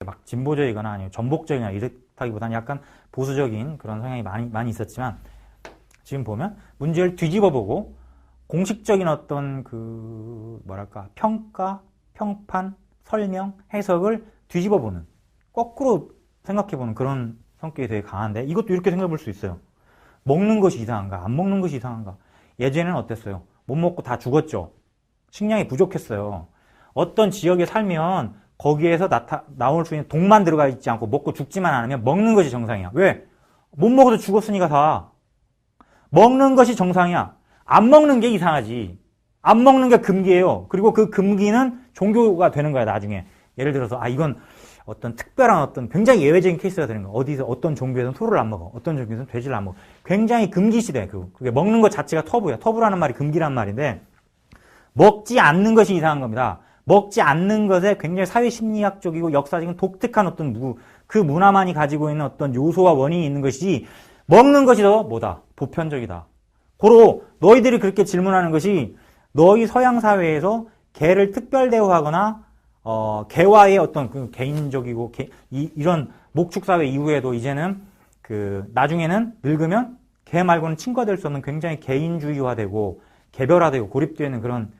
막 진보적이거나 아니면 전복적이나 이렇다기보다는 약간 보수적인 그런 성향이 많이 있었지만 지금 보면 문제를 뒤집어보고 공식적인 어떤 그 뭐랄까 평가, 평판, 설명, 해석을 뒤집어보는 거꾸로 생각해보는 그런 성격이 되게 강한데 이것도 이렇게 생각해볼 수 있어요. 먹는 것이 이상한가? 안 먹는 것이 이상한가? 예전에는 어땠어요? 못 먹고 다 죽었죠. 식량이 부족했어요. 어떤 지역에 살면 거기에서 나올 수 있는 독만 들어가 있지 않고 먹고 죽지만 않으면 먹는 것이 정상이야. 왜? 못 먹어도 죽었으니까 다. 먹는 것이 정상이야. 안 먹는 게 이상하지. 안 먹는 게 금기예요. 그리고 그 금기는 종교가 되는 거야, 나중에. 예를 들어서, 이건 어떤 특별한 어떤 굉장히 예외적인 케이스가 되는 거야. 어디서, 어떤 종교에서는 소를 안 먹어. 어떤 종교에서는 돼지를 안 먹어. 굉장히 금기시대. 그게 먹는 것 자체가 터부야. 터부라는 말이 금기란 말인데, 먹지 않는 것이 이상한 겁니다. 먹지 않는 것에 굉장히 사회심리학적이고 역사적인 독특한 어떤 그 문화만이 가지고 있는 어떤 요소와 원인이 있는 것이지, 먹는 것이 더 뭐다? 보편적이다. 고로 너희들이 그렇게 질문하는 것이 너희 서양 사회에서 개를 특별 대우하거나 개와의 어떤 그 개인적이고 이런 목축 사회 이후에도 이제는 그 나중에는 늙으면 개 말고는 친구가 될 수 없는 굉장히 개인주의화되고 개별화되고 고립되어 있는 그런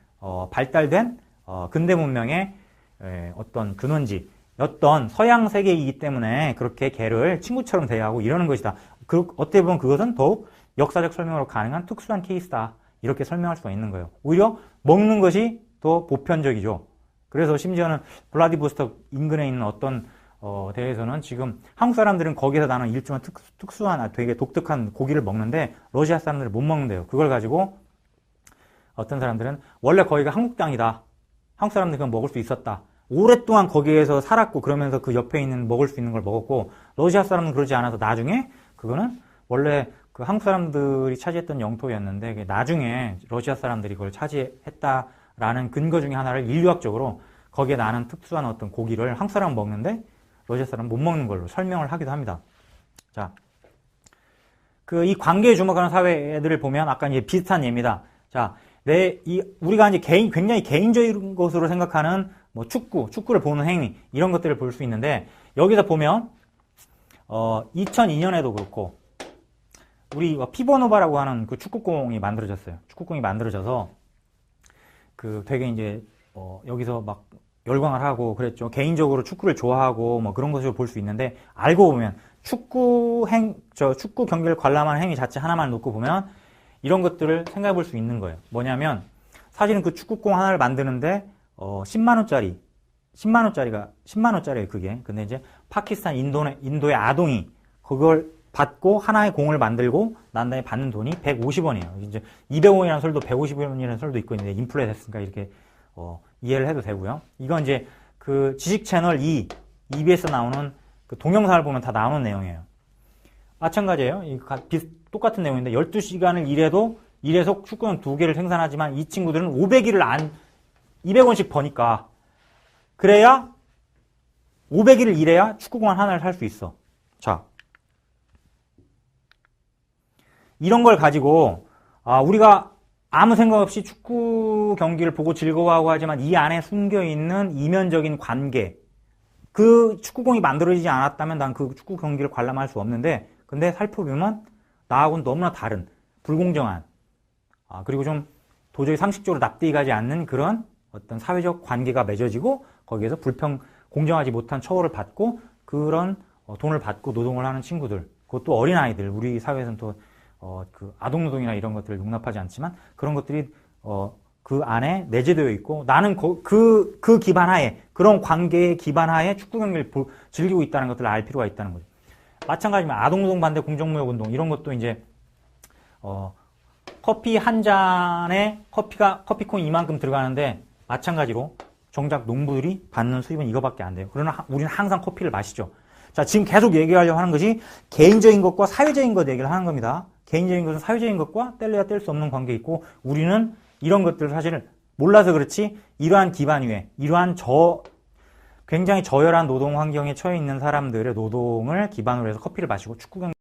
발달된 근대 문명의 어떤 근원지였던 서양 세계이기 때문에 그렇게 개를 친구처럼 대하고 이러는 것이다. 어떻게 보면 그것은 더욱 역사적 설명으로 가능한 특수한 케이스다. 이렇게 설명할 수가 있는 거예요. 오히려 먹는 것이 더 보편적이죠. 그래서 심지어는 블라디보스톡 인근에 있는 어떤 데에서는 지금 한국 사람들은 거기서 나는 일종의 특수한 되게 독특한 고기를 먹는데 러시아 사람들은 못 먹는데요. 그걸 가지고 어떤 사람들은 원래 거기가 한국 땅이다. 한국 사람들이 그건 먹을 수 있었다. 오랫동안 거기에서 살았고 그러면서 그 옆에 있는 먹을 수 있는 걸 먹었고 러시아 사람은 그러지 않아서 나중에 그거는 원래 그 한국 사람들이 차지했던 영토였는데 나중에 러시아 사람들이 그걸 차지했다라는 근거 중에 하나를 인류학적으로 거기에 나는 특수한 어떤 고기를 한국 사람은 먹는데 러시아 사람은 못 먹는 걸로 설명을 하기도 합니다. 자, 이 관계에 주목하는 사회들을 보면 아까 이제 비슷한 예입니다. 자, 우리가 이제 굉장히 개인적인 것으로 생각하는 뭐 축구를 보는 행위 이런 것들을 볼 수 있는데 여기서 보면 2002년에도 그렇고 우리 피보노바라고 하는 그 축구공이 만들어졌어요. 축구공이 만들어져서 그 되게 이제 여기서 막 열광을 하고 그랬죠. 개인적으로 축구를 좋아하고 뭐 그런 것을 볼 수 있는데 알고 보면 축구 경기를 관람하는 행위 자체 하나만 놓고 보면 이런 것들을 생각해 볼 수 있는 거예요. 뭐냐면 사실은 그 축구공 하나를 만드는데 10만 원짜리예요, 그게. 근데 이제 파키스탄, 인도의 아동이 그걸 받고 하나의 공을 만들고 난 다음에 받는 돈이 150원이에요. 이제 200원이라는 설도 150원이라는 설도 있고 있는데 인플레 됐으니까 이렇게 이해를 해도 되고요. 이건 이제 그 지식 채널 EBS 나오는 그 동영상을 보면 다 나오는 내용이에요. 마찬가지예요. 똑같은 내용인데 12시간을 일해서 축구는 2개를 생산하지만 이 친구들은 200원씩 버니까 그래야 500일을 일해야 축구공 하나를 살 수 있어. 자, 이런 걸 가지고 우리가 아무 생각 없이 축구 경기를 보고 즐거워하고 하지만 이 안에 숨겨있는 이면적인 관계 그 축구공이 만들어지지 않았다면 난 그 축구 경기를 관람할 수 없는데 근데 살펴보면 나하고는 너무나 다른 불공정한 그리고 좀 도저히 상식적으로 납득이 가지 않는 그런 어떤 사회적 관계가 맺어지고 거기에서 공정하지 못한 처우를 받고 그런 돈을 받고 노동을 하는 친구들 그것도 어린아이들 우리 사회에서는 또 그 아동노동이나 이런 것들을 용납하지 않지만 그런 것들이 그 안에 내재되어 있고 나는 그 기반하에 그런 관계의 기반하에 축구 경기를 즐기고 있다는 것들을 알 필요가 있다는 거죠. 마찬가지로 아동노동 반대 공정무역 운동 이런 것도 이제 커피 한 잔에 커피콘 이만큼 들어가는데 마찬가지로 정작 농부들이 받는 수입은 이거밖에 안 돼요. 그러나 우리는 항상 커피를 마시죠. 자, 지금 계속 얘기하려고 하는 것이 개인적인 것과 사회적인 것 얘기를 하는 겁니다. 개인적인 것은 사회적인 것과 뗄래야 뗄 수 없는 관계 있고 우리는 이런 것들을 사실 몰라서 그렇지 이러한 기반 위에 이러한 굉장히 저열한 노동 환경에 처해 있는 사람들의 노동을 기반으로 해서 커피를 마시고 축구 경기